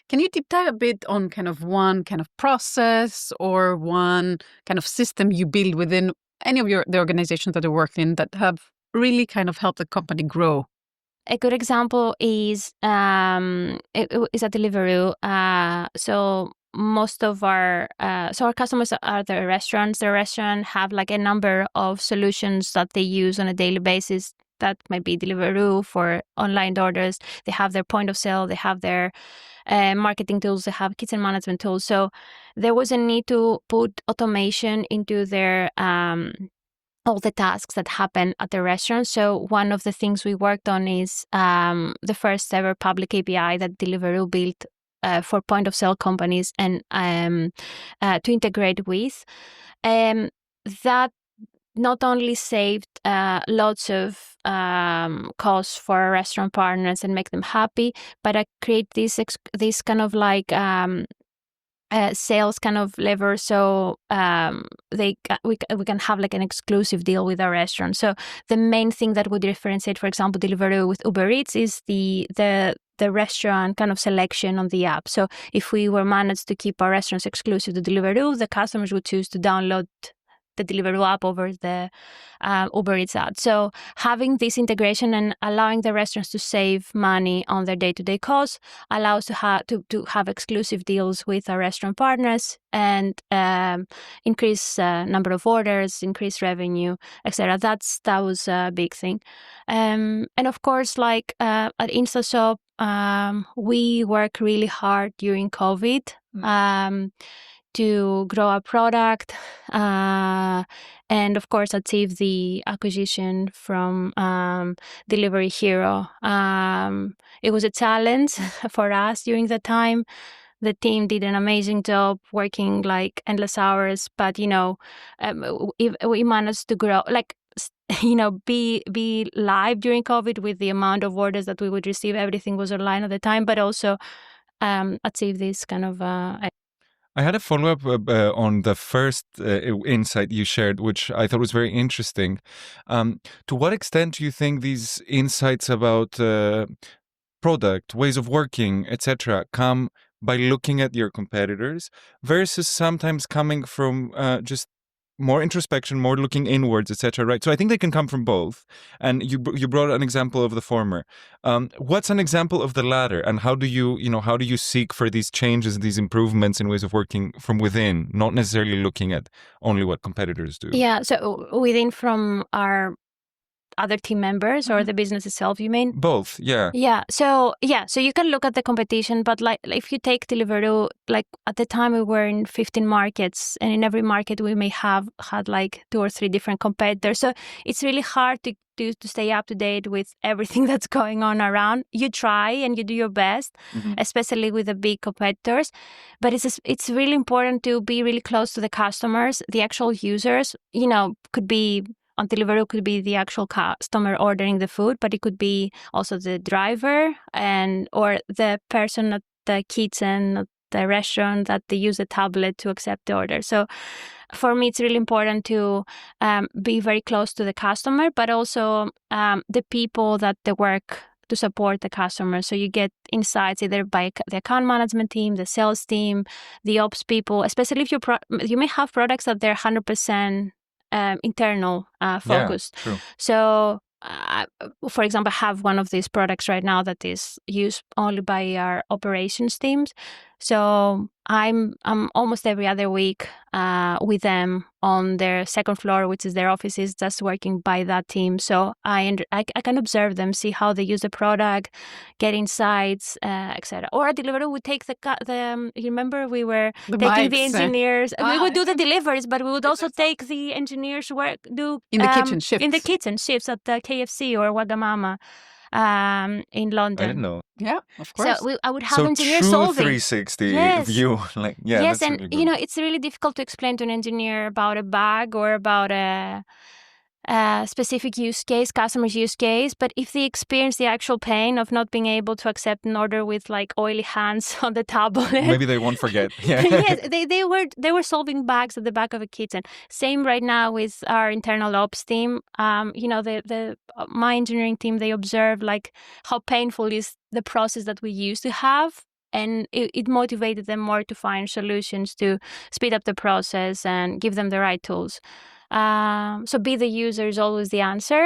Can you deep dive a bit on kind of one kind of process or one kind of system you build within any of the organizations that you work in that have really kind of helped the company grow? A good example is at Deliveroo. So most of our customers are the restaurants. The restaurant have like a number of solutions that they use on a daily basis. That might be Deliveroo for online orders. They have their point of sale. They have their marketing tools. They have kitchen management tools. So there was a need to put automation into their all the tasks that happen at the restaurant. So one of the things we worked on is the first ever public API that Deliveroo built for point of sale companies and to integrate with. That not only saved lots of costs for our restaurant partners and make them happy, but I create this kind of like sales kind of lever, so we can have like an exclusive deal with our restaurant. So the main thing that would differentiate, for example, Deliveroo with Uber Eats is the restaurant kind of selection on the app. So if we were managed to keep our restaurants exclusive to Deliveroo, the customers would choose to download the Deliveroo app over the Uber Eats ad. So having this integration and allowing the restaurants to save money on their day-to-day costs allows to have exclusive deals with our restaurant partners and increase number of orders, increase revenue, etc. That was a big thing. And of course, like at InstaShop, we work really hard during COVID. To grow our product and of course achieve the acquisition from Delivery Hero. It was a challenge for us during the time. The team did an amazing job working like endless hours, but we managed to grow, like be live during COVID with the amount of orders that we would receive. Everything was online at the time, but also achieve this kind of I had a follow-up on the first insight you shared, which I thought was very interesting. To what extent do you think these insights about product, ways of working, etc., come by looking at your competitors versus sometimes coming from just more introspection, more looking inwards, etc., right? So I think they can come from both. And you brought an example of the former. What's an example of the latter? And how do you seek for these changes, these improvements in ways of working from within, not necessarily looking at only what competitors do? Yeah, so within from our other team members or the business itself, you mean? Both, yeah. So you can look at the competition, but like if you take Deliveroo, like at the time we were in 15 markets, and in every market we may have had like 2 or 3 different competitors. So it's really hard to stay up to date with everything that's going on around. You try and you do your best, especially with the big competitors. But it's really important to be really close to the customers, the actual users. Could be on Deliveroo, could be the actual customer ordering the food, but it could be also the driver or the person at the kitchen, at the restaurant, that they use a tablet to accept the order. So for me, it's really important to be very close to the customer, but also the people that they work to support the customer. So you get insights either by the account management team, the sales team, the ops people, especially if you may have products that they're 100% internal focused. Yeah, true. So for example, I have one of these products right now that is used only by our operations teams. So I'm almost every other week with them on their second floor, which is their offices, just working by that team. So I can observe them, see how they use the product, get insights, etc. Or at Deliveroo, we take you remember we were taking the engineers. We would do the deliveries, but we would also take the engineers do in the kitchen shifts. In the kitchen shifts at the KFC or Wagamama in London. I didn't know. Yeah, of course. So I would have engineers true solving. 360 view. Yes, and really it's really difficult to explain to an engineer about a bug or about a specific use case, customer's use case. But if they experience the actual pain of not being able to accept an order with like oily hands on the tablet, maybe they won't forget. Yeah. Yes, they were solving bugs at the back of a kitchen. Same right now with our internal ops team. My engineering team, they observe like how painful is the process that we used to have and it motivated them more to find solutions to speed up the process and give them the right tools. So be the user is always the answer.